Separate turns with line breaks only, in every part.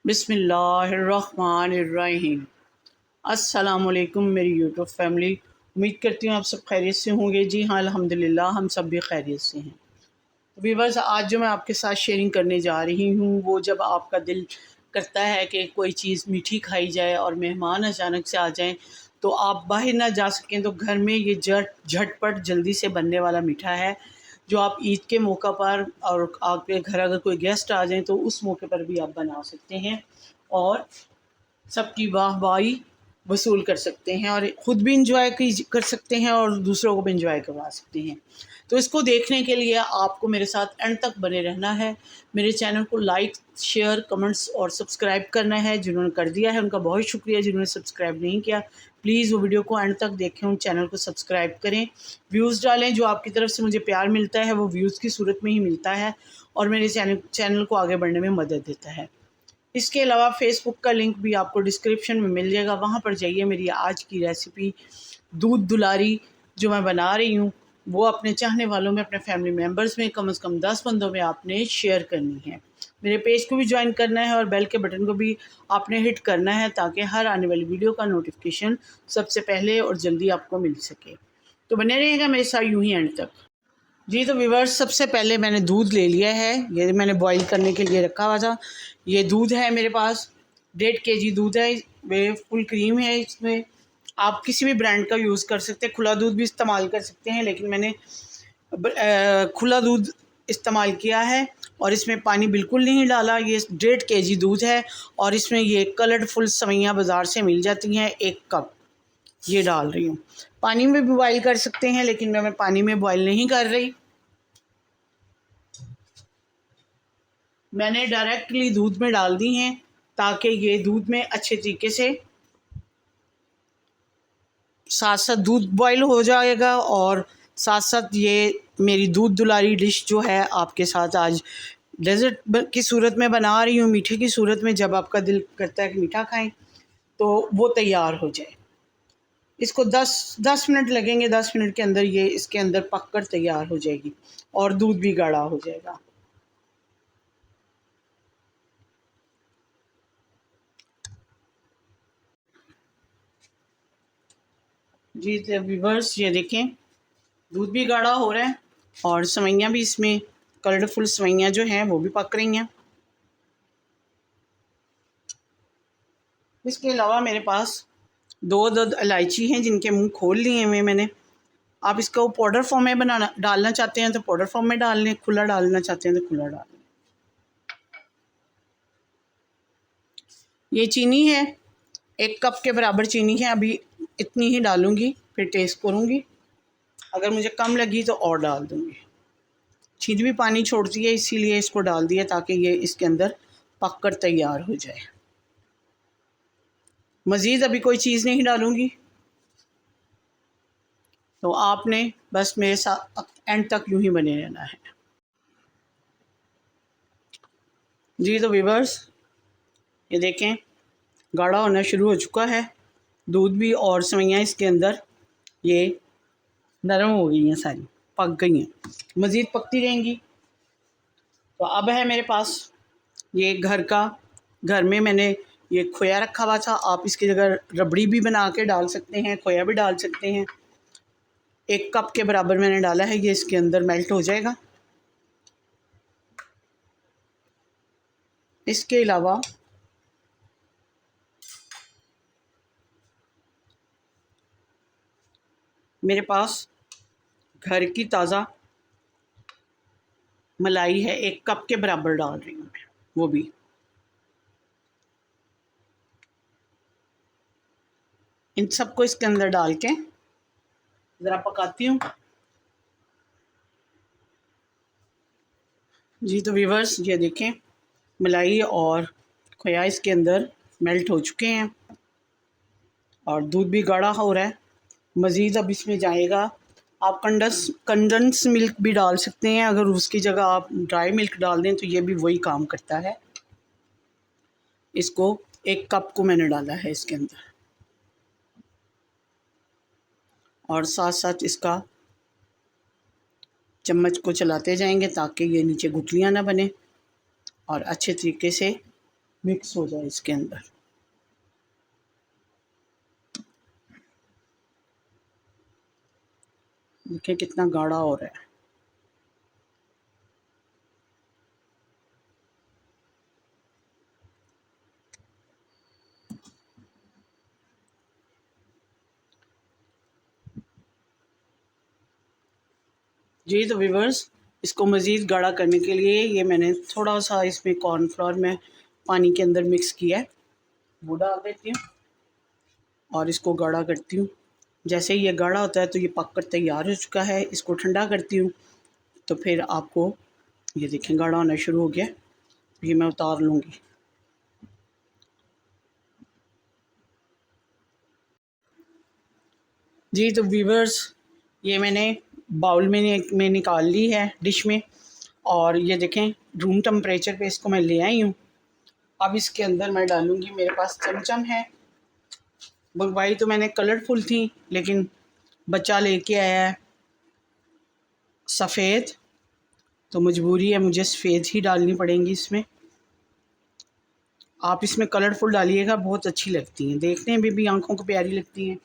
बिस्मिल्लाहिर्रहमानिर्रहीम। अस्सलामुअलैकुम मेरी यूट्यूब फैमिली। उम्मीद करती हूँ आप सब खैरियत से होंगे। जी हाँ, अल्हम्दुलिल्लाह हम सब भी खैरियत से हैं। तो व्यूअर्स, आज जो मैं आपके साथ शेयरिंग करने जा रही हूँ वो जब आपका दिल करता है कि कोई चीज़ मीठी खाई जाए और मेहमान अचानक से आ जाएं तो आप बाहर ना जा सकें, तो घर में ये झटपट जल्दी से बनने वाला मीठा है जो आप ईद के मौका पर और आपके घर अगर कोई गेस्ट आ जाएं तो उस मौके पर भी आप बना सकते हैं और सबकी वाहवाही वसूल कर सकते हैं और ख़ुद भी इंजॉय कर सकते हैं और दूसरों को भी इंजॉय करवा सकते हैं। तो इसको देखने के लिए आपको मेरे साथ एंड तक बने रहना है। मेरे चैनल को लाइक, शेयर, कमेंट्स और सब्सक्राइब करना है। जिन्होंने कर दिया है उनका बहुत शुक्रिया, जिन्होंने सब्सक्राइब नहीं किया प्लीज़ वो वीडियो को एंड तक देखें, उन चैनल को सब्सक्राइब करें, व्यूज़ डालें। जो आपकी तरफ से मुझे प्यार मिलता है वो व्यूज़ की सूरत में ही मिलता है और मेरे चैनल को आगे बढ़ने में मदद देता है। इसके अलावा फ़ेसबुक का लिंक भी आपको डिस्क्रिप्शन में मिल जाएगा, वहाँ पर जाइए। मेरी आज की रेसिपी दूध दुलारी जो मैं बना रही हूँ वो अपने चाहने वालों में, अपने फैमिली मेम्बर्स में कम से कम 10 बंदों में आपने शेयर करनी है। मेरे पेज को भी ज्वाइन करना है और बेल के बटन को भी आपने हिट करना है ताकि हर आने वाली वीडियो का नोटिफिकेशन सबसे पहले और जल्दी आपको मिल सके। तो बने रहिएगा मेरे साथ यूँ ही एंड तक। जी, तो व्यूअर्स, सबसे पहले मैंने दूध ले लिया है, ये मैंने बॉईल करने के लिए रखा हुआ था। ये दूध है मेरे पास, 1.5 kg दूध है, वे फुल क्रीम है इसमें। आप किसी भी ब्रांड का यूज़ कर सकते हैं, खुला दूध भी इस्तेमाल कर सकते हैं, लेकिन मैंने खुला दूध इस्तेमाल किया है और इसमें पानी बिल्कुल नहीं डाला। ये 1.5 kg दूध है और इसमें ये कलरफुल सेवइयाँ बाज़ार से मिल जाती हैं, 1 कप ये डाल रही हूँ। पानी में भी बॉईल कर सकते हैं लेकिन मैं पानी में बॉईल नहीं कर रही, मैंने डायरेक्टली दूध में डाल दी हैं ताकि ये दूध में अच्छे तरीके से साथ साथ दूध बॉईल हो जाएगा और साथ साथ ये मेरी दूध दुलारी डिश जो है आपके साथ आज डेज़र्ट की सूरत में बना रही हूँ, मीठे की सूरत में। जब आपका दिल करता है कि मीठा खाएं तो वो तैयार हो जाए। इसको 10 मिनट लगेंगे, 10 मिनट के अंदर ये इसके अंदर पक कर तैयार हो जाएगी और दूध भी गाढ़ा हो जाएगा। जी तो व्यूअर्स, ये देखें दूध भी गाढ़ा हो रहा है और सेवइयाँ भी इसमें कलरफुल सेवइयाँ जो हैं वो भी पक रही हैं। इसके अलावा मेरे पास 2 अदद इलायची हैं जिनके मुंह खोल लिए हुए मैंने। आप इसको पाउडर फॉर्म में डालना चाहते हैं तो पाउडर फॉर्म में डाल लें, खुला डालना चाहते हैं तो खुला डाल लें। ये चीनी है, 1 कप के बराबर चीनी है, अभी इतनी ही डालूँगी, फिर टेस्ट करूँगी, अगर मुझे कम लगी तो और डाल दूँगी। चीनी भी पानी छोड़ती है इसीलिए इसको डाल दिया ताकि ये इसके अंदर पक कर तैयार हो जाए। मज़ीद अभी कोई चीज़ नहीं डालूँगी, तो आपने बस मेरे साथ एंड तक यूँ ही बने रहना है। जी तो व्यूअर्स, ये देखें गाढ़ा होना शुरू हो चुका है दूध भी और सेवइयाँ इसके अंदर ये नरम हो गई हैं, सारी पक गई हैं, मज़ीद पकती रहेंगी। तो अब है मेरे पास ये घर में मैंने ये खोया रखा हुआ था, आप इसकी जगह रबड़ी भी बना के डाल सकते हैं, खोया भी डाल सकते हैं। 1 कप के बराबर मैंने डाला है, ये इसके अंदर मेल्ट हो जाएगा। इसके अलावा मेरे पास घर की ताज़ा मलाई है, 1 कप के बराबर डाल रही हूँ मैं, वो भी। इन सबको इसके अंदर डाल के ज़रा पकाती हूँ। जी तो व्यूअर्स, ये देखें मलाई और खोया इसके अंदर मेल्ट हो चुके हैं और दूध भी गाढ़ा हो रहा है। मज़ीद अब इसमें जाएगा, आप कंडेंस मिल्क भी डाल सकते हैं, अगर उसकी जगह आप ड्राई मिल्क डाल दें तो ये भी वही काम करता है। इसको 1 कप को मैंने डाला है इसके अंदर और साथ साथ इसका चम्मच को चलाते जाएंगे ताकि ये नीचे गुठलियाँ ना बने और अच्छे तरीके से मिक्स हो जाए इसके अंदर। देखिए कितना गाढ़ा हो रहा है। जी तो व्यूअर्स, इसको मज़ीद गाढ़ा करने के लिए ये मैंने थोड़ा सा इसमें कॉर्नफ्लोर में पानी के अंदर मिक्स किया है, वो डाल देती हूँ और इसको गाढ़ा करती हूँ। जैसे ही ये गाढ़ा होता है तो ये पक कर तैयार हो चुका है। इसको ठंडा करती हूँ तो फिर आपको ये देखें गाढ़ा होना शुरू हो गया। ये मैं उतार लूँगी। जी तो व्यूअर्स, ये मैंने बाउल में निकाल ली है डिश में, और ये देखें रूम टेम्परेचर पे इसको मैं ले आई हूँ। अब इसके अंदर मैं डालूँगी, मेरे पास चमचम है। मंगवाई तो मैंने कलरफुल थी, लेकिन बच्चा लेके आया है सफ़ेद, तो मजबूरी है मुझे सफ़ेद ही डालनी पड़ेंगी इसमें। आप इसमें कलरफुल डालिएगा, बहुत अच्छी लगती हैं, देखने में भी आंखों को प्यारी लगती हैं।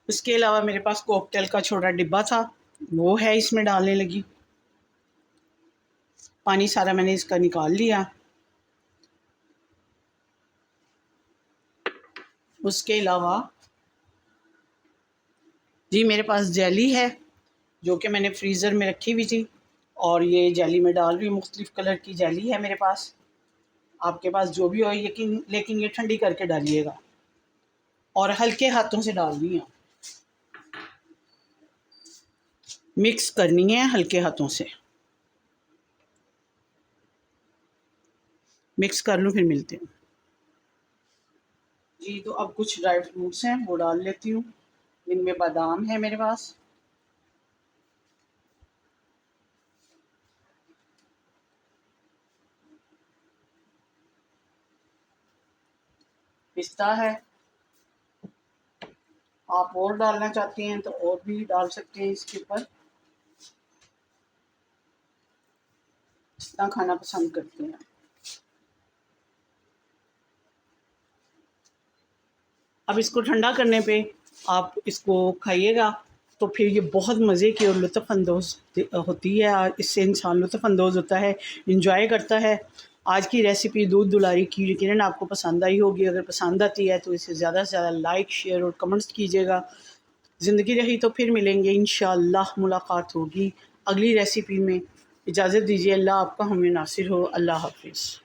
इसके अलावा मेरे पास कॉकटेल का छोटा डिब्बा था, वो है, इसमें डालने लगी। पानी सारा मैंने इसका निकाल लिया। उसके अलावा जी मेरे पास जेली है, जो कि मैंने फ्रीज़र में रखी हुई थी, और ये जेली में डाल रही हूँ। मुख्तलिफ़ कलर की जेली है मेरे पास, आपके पास जो भी हो, लेकिन ये ठंडी करके डालिएगा और हल्के हाथों से डालनी है, मिक्स करनी है हल्के हाथों से। मिक्स कर लूँ फिर मिलते हैं। जी तो अब कुछ ड्राई फ्रूट्स हैं वो डाल लेती हूँ। इनमें बादाम है मेरे पास, पिस्ता है, आप और डालना चाहते हैं तो और भी डाल सकते हैं इसके ऊपर, जितना खाना पसंद करते हैं। अब इसको ठंडा करने पे आप इसको खाइएगा तो फिर ये बहुत मज़े की और लुत्फ़अंदोज़ होती है। इससे इंसान लुत्फ़अंदोज़ होता है, इंजॉय करता है। आज की रेसिपी दूध दुलारी की यकीनन आपको पसंद आई होगी। अगर पसंद आती है तो इसे ज़्यादा से ज़्यादा लाइक, शेयर और कमेंट्स कीजिएगा। ज़िंदगी रही तो फिर मिलेंगे, इंशाअल्लाह मुलाकात होगी अगली रेसिपी में। इजाज़त दीजिए, अल्लाह आपका हमें नासिर हो। अल्लाह हाफ़िज़।